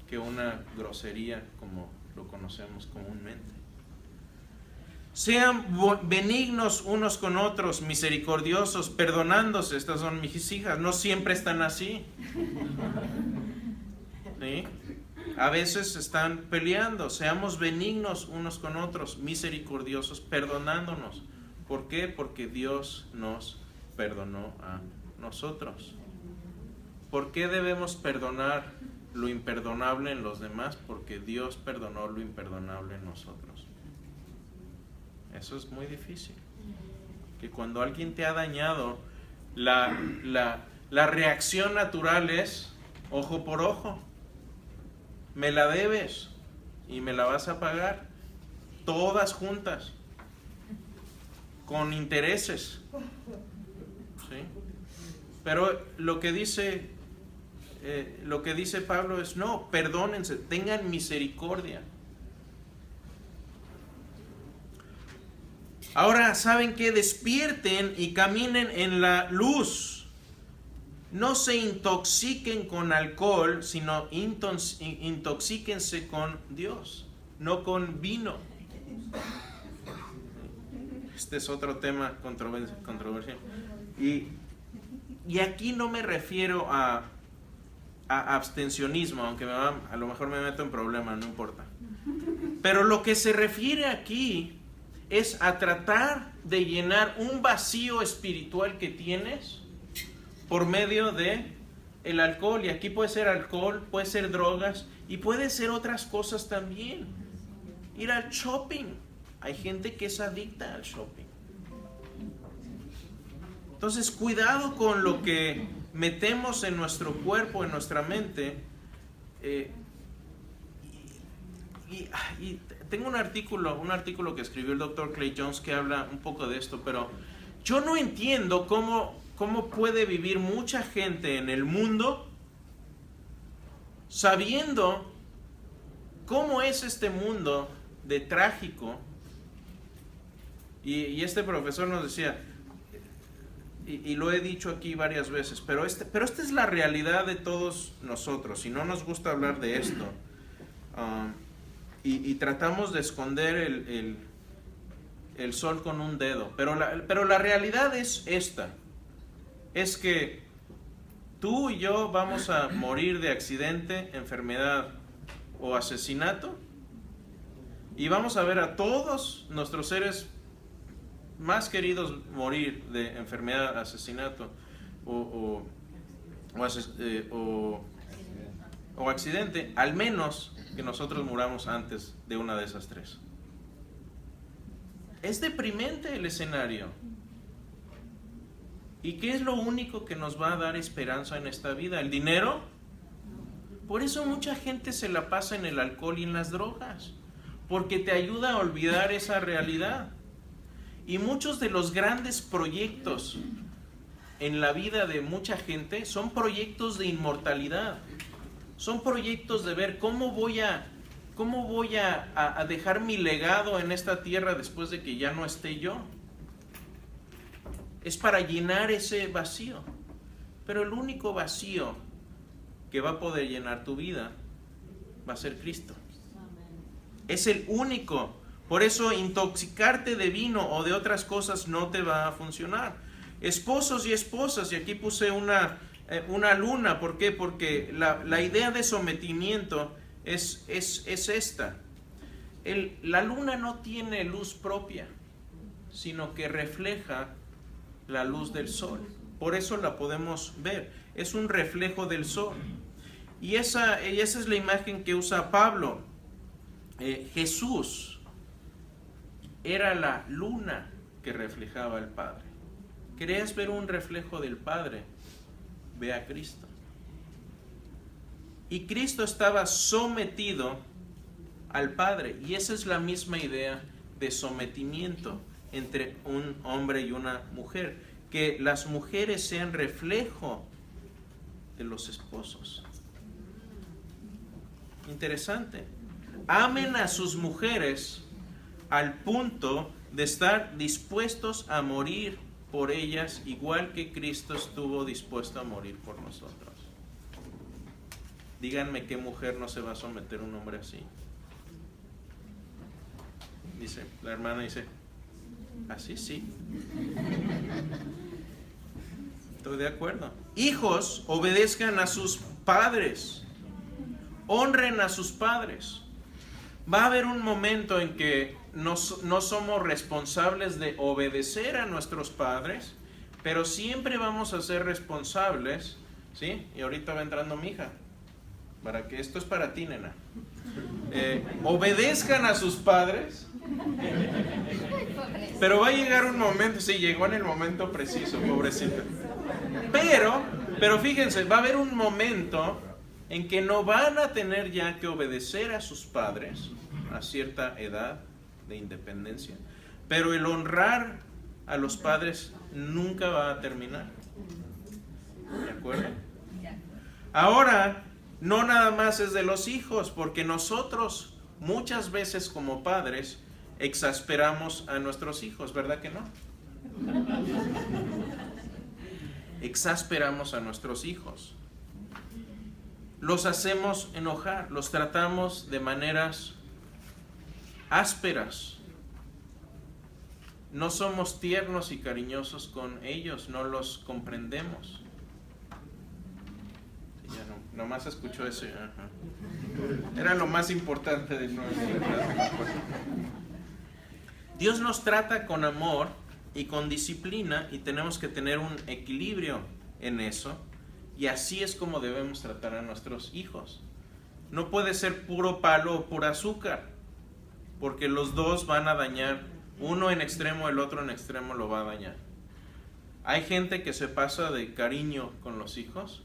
que una grosería como lo conocemos comúnmente. Sean benignos unos con otros, misericordiosos, perdonándose. Estas son mis hijas, no siempre están así. ¿Sí? A veces están peleando. Seamos benignos unos con otros, misericordiosos, perdonándonos. ¿Por qué? Porque Dios nos perdonó a nosotros. ¿Por qué debemos perdonar lo imperdonable en los demás? Porque Dios perdonó lo imperdonable en nosotros. Eso es muy difícil. Que cuando alguien te ha dañado, la reacción natural es ojo por ojo. Me la debes y me la vas a pagar. Todas juntas. Con intereses. ¿Sí? Pero lo que dice Pablo es, no, perdónense, tengan misericordia. Ahora, ¿saben qué? Despierten y caminen en la luz. No se intoxiquen con alcohol, sino intoxíquense con Dios, no con vino. Este es otro tema controversial. Y aquí no me refiero a abstencionismo, aunque a lo mejor me meto en problemas, no importa. Pero lo que se refiere aquí es a tratar de llenar un vacío espiritual que tienes por medio de el alcohol. Y aquí puede ser alcohol, puede ser drogas y puede ser otras cosas también. Ir al shopping. Hay gente que es adicta al shopping. Entonces, cuidado con lo que metemos en nuestro cuerpo, en nuestra mente. Y tengo un artículo que escribió el Dr. Clay Jones que habla un poco de esto, pero yo no entiendo cómo puede vivir mucha gente en el mundo sabiendo cómo es este mundo de trágico. Y este profesor nos decía, y lo he dicho aquí varias veces, pero esta es la realidad de todos nosotros, y no nos gusta hablar de esto. Y tratamos de esconder el sol con un dedo, pero la realidad es esta, es que tú y yo vamos a morir de accidente, enfermedad o asesinato, y vamos a ver a todos nuestros seres más queridos morir de enfermedad, asesinato o accidente, al menos que nosotros muramos antes de una de esas tres. Es deprimente el escenario. ¿Y qué es lo único que nos va a dar esperanza en esta vida? ¿El dinero? Por eso mucha gente se la pasa en el alcohol y en las drogas, porque te ayuda a olvidar esa realidad. Y muchos de los grandes proyectos en la vida de mucha gente son proyectos de inmortalidad. Son proyectos de ver cómo voy a dejar mi legado en esta tierra después de que ya no esté yo. Es para llenar ese vacío. Pero el único vacío que va a poder llenar tu vida va a ser Cristo. Es el único. Por eso intoxicarte de vino o de otras cosas no te va a funcionar. Esposos y esposas, y aquí puse una luna. ¿Por qué? Porque la idea de sometimiento es esta. La luna no tiene luz propia, sino que refleja la luz del sol. Por eso la podemos ver. Es un reflejo del sol. Y esa es la imagen que usa Pablo. Jesús era la luna que reflejaba al Padre. ¿Querías ver un reflejo del Padre? Ve a Cristo. Y Cristo estaba sometido al Padre. Y esa es la misma idea de sometimiento entre un hombre y una mujer. Que las mujeres sean reflejo de los esposos. Interesante. Amen a sus mujeres al punto de estar dispuestos a morir por ellas, igual que Cristo estuvo dispuesto a morir por nosotros. Díganme qué mujer no se va a someter a un hombre así. Dice, la hermana dice, así sí. Estoy de acuerdo. Hijos, obedezcan a sus padres. Honren a sus padres. Va a haber un momento en que no somos responsables de obedecer a nuestros padres, pero siempre vamos a ser responsables, ¿sí? Y ahorita va entrando mi hija, para que esto es para ti, nena. Obedezcan a sus padres, pero va a llegar un momento, sí, llegó en el momento preciso, pobrecita. Pero fíjense, va a haber un momento en que no van a tener ya que obedecer a sus padres a cierta edad de independencia, pero el honrar a los padres nunca va a terminar. ¿De acuerdo? Ahora, no nada más es de los hijos, porque nosotros muchas veces como padres exasperamos a nuestros hijos, ¿verdad que no? Exasperamos a nuestros hijos. Los hacemos enojar, los tratamos de maneras ásperas. No somos tiernos y cariñosos con ellos, no los comprendemos. Ya nomás escuchó ese. Ajá. Era lo más importante de nuestro. Dios nos trata con amor y con disciplina, y tenemos que tener un equilibrio en eso. Y así es como debemos tratar a nuestros hijos. No puede ser puro palo o pura azúcar, porque los dos van a dañar, uno en extremo, el otro en extremo lo va a dañar. Hay gente que se pasa de cariño con los hijos,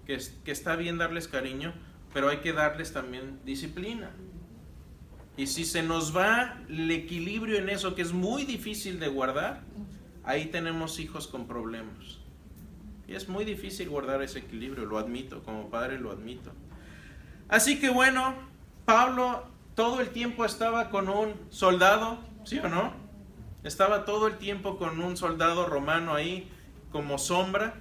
que está bien darles cariño, pero hay que darles también disciplina. Y si se nos va el equilibrio en eso, que es muy difícil de guardar, ahí tenemos hijos con problemas. Y es muy difícil guardar ese equilibrio, lo admito, como padre lo admito. Así que bueno, Pablo todo el tiempo estaba con un soldado, ¿sí o no? Estaba todo el tiempo con un soldado romano ahí como sombra.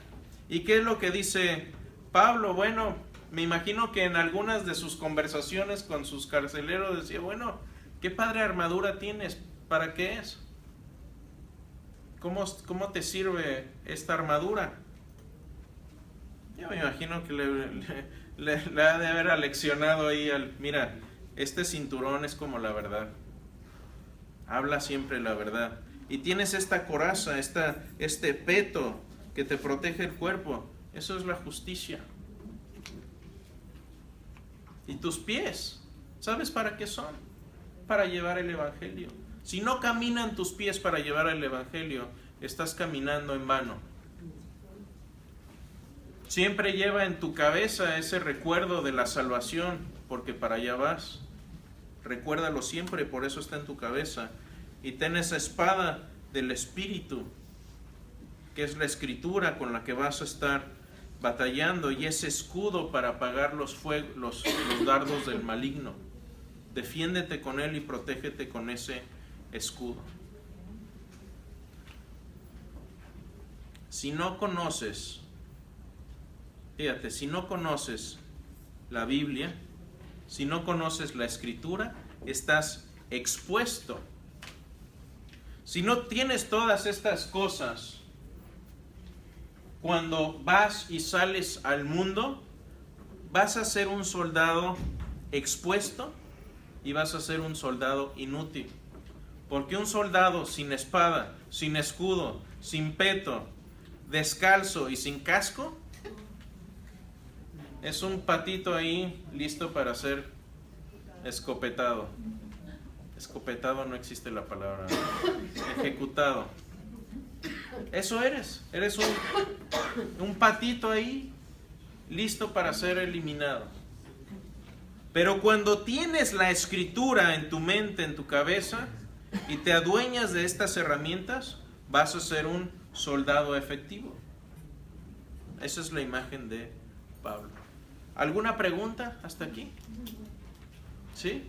¿Y qué es lo que dice Pablo? Bueno, me imagino que en algunas de sus conversaciones con sus carceleros decía, bueno, ¿qué padre armadura tienes? ¿Para qué es? ¿Cómo te sirve esta armadura? Yo me imagino que le ha de haber aleccionado ahí mira, este cinturón es como la verdad. Habla siempre la verdad. Y tienes esta coraza, este peto que te protege el cuerpo. Eso es la justicia. Y tus pies, ¿sabes para qué son? Para llevar el evangelio. Si no caminan tus pies para llevar el evangelio, estás caminando en vano. Siempre lleva en tu cabeza ese recuerdo de la salvación, porque para allá vas. Recuérdalo siempre, por eso está en tu cabeza. Y ten esa espada del Espíritu, que es la Escritura con la que vas a estar batallando, y ese escudo para apagar los dardos del maligno. Defiéndete con él y protégete con ese escudo. Si no conoces, fíjate, si no conoces la Biblia, si no conoces la Escritura, estás expuesto. Si no tienes todas estas cosas, cuando vas y sales al mundo, vas a ser un soldado expuesto y vas a ser un soldado inútil. Porque un soldado sin espada, sin escudo, sin peto, descalzo y sin casco, es un patito ahí listo para ser escopetado. Escopetado no existe la palabra. Ejecutado. Eso eres un patito ahí listo para ser eliminado. Pero cuando tienes la escritura en tu mente, en tu cabeza, y te adueñas de estas herramientas, vas a ser un soldado efectivo. Esa es la imagen de Pablo. ¿Alguna pregunta hasta aquí? ¿Sí?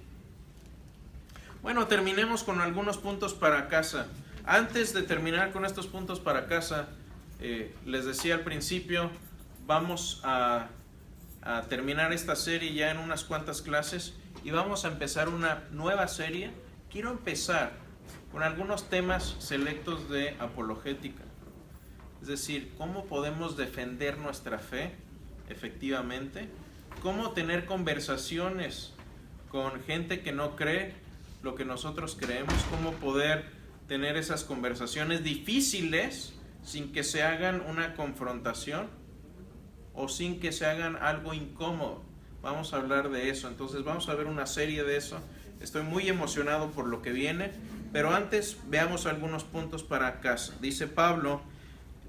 Bueno, terminemos con algunos puntos para casa. Antes de terminar con estos puntos para casa, les decía al principio, vamos a terminar esta serie ya en unas cuantas clases y vamos a empezar una nueva serie. Quiero empezar con algunos temas selectos de apologética. Es decir, cómo podemos defender nuestra fe efectivamente, cómo tener conversaciones con gente que no cree lo que nosotros creemos, cómo poder tener esas conversaciones difíciles sin que se hagan una confrontación o sin que se hagan algo incómodo. Vamos a hablar de eso, entonces vamos a ver una serie de eso. Estoy muy emocionado por lo que viene, pero antes veamos algunos puntos para casa. Dice Pablo: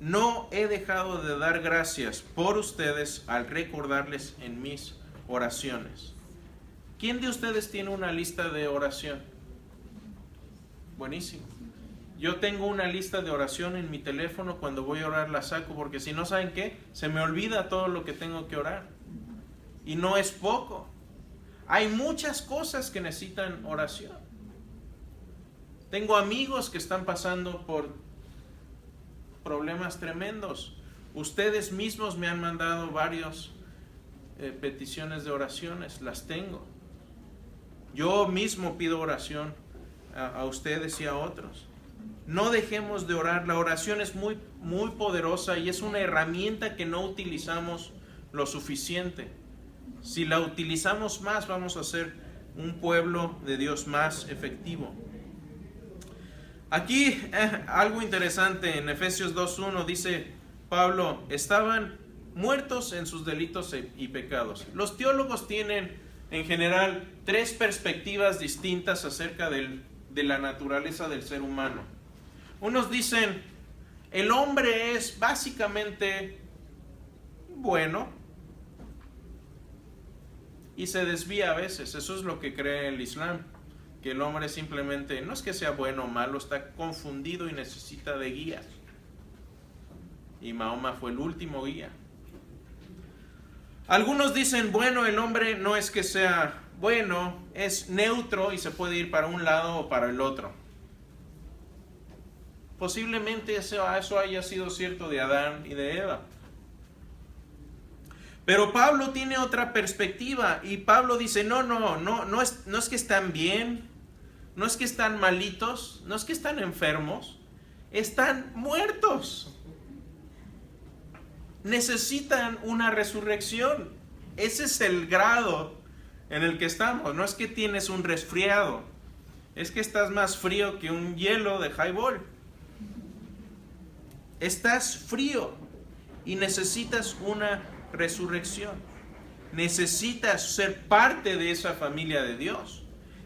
no he dejado de dar gracias por ustedes al recordarles en mis oraciones. ¿Quién de ustedes tiene una lista de oración? Buenísimo. Yo tengo una lista de oración en mi teléfono. Cuando voy a orar la saco, porque si no, ¿saben qué? Se me olvida todo lo que tengo que orar. Y no es poco. Hay muchas cosas que necesitan oración. Tengo amigos que están pasando por problemas tremendos. Ustedes mismos me han mandado varias peticiones de oraciones. Las tengo. Yo mismo pido oración a ustedes y a otros. No dejemos de orar. La oración es muy, muy poderosa y es una herramienta que no utilizamos lo suficiente. Si la utilizamos más, vamos a ser un pueblo de Dios más efectivo. Aquí algo interesante, en Efesios 2:1 dice Pablo: estaban muertos en sus delitos y pecados. Los teólogos tienen en general tres perspectivas distintas acerca de la naturaleza del ser humano. Unos dicen, el hombre es básicamente bueno y se desvía a veces. Eso es lo que cree el Islam, que el hombre simplemente no es que sea bueno o malo, está confundido y necesita de guías. Y Mahoma fue el último guía. Algunos dicen, bueno, el hombre no es que sea bueno, es neutro y se puede ir para un lado o para el otro. Posiblemente eso haya sido cierto de Adán y de Eva. Pero Pablo tiene otra perspectiva y Pablo dice, no es que están bien, no es que están malitos, no es que están enfermos, están muertos. Necesitan una resurrección. Ese es el grado en el que estamos. No es que tienes un resfriado, es que estás más frío que un hielo de highball. Estás frío y necesitas una resurrección. Necesitas ser parte de esa familia de Dios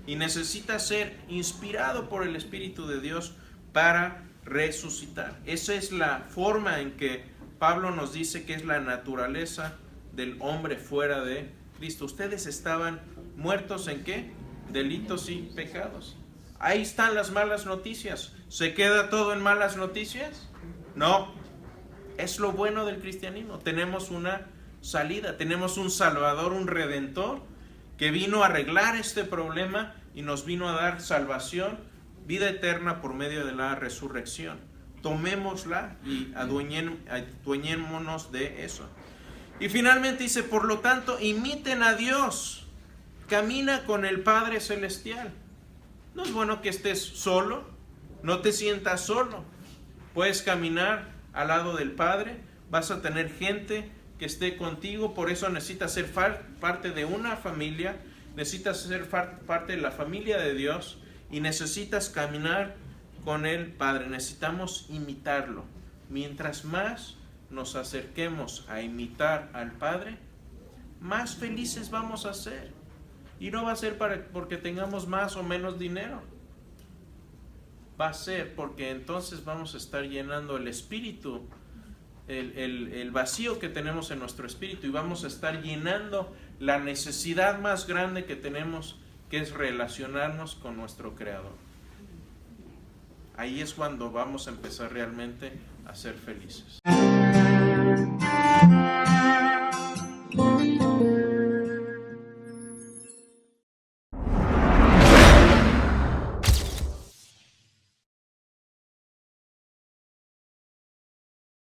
y necesitas ser inspirado por el Espíritu de Dios para resucitar. Esa es la forma en que Pablo nos dice que es la naturaleza del hombre fuera de Cristo. Ustedes estaban muertos ¿en qué? Delitos y pecados. Ahí están las malas noticias. ¿Se queda todo en malas noticias? No. Es lo bueno del cristianismo. Tenemos una salida, tenemos un Salvador, un Redentor que vino a arreglar este problema y nos vino a dar salvación, vida eterna por medio de la resurrección. Tomémosla y adueñémonos de eso. Y finalmente dice, por lo tanto, imiten a Dios camina con el Padre Celestial. No es bueno que estés solo, no te sientas solo. Puedes caminar al lado del Padre, vas a tener gente que esté contigo, por eso necesitas ser parte de una familia, necesitas ser parte de la familia de Dios y necesitas caminar con el Padre. Necesitamos imitarlo. Mientras más nos acerquemos a imitar al Padre, más felices vamos a ser. Y no va a ser porque tengamos más o menos dinero. Va a ser porque entonces vamos a estar llenando el espíritu, el vacío que tenemos en nuestro espíritu, y vamos a estar llenando la necesidad más grande que tenemos, que es relacionarnos con nuestro Creador. Ahí es cuando vamos a empezar realmente a ser felices.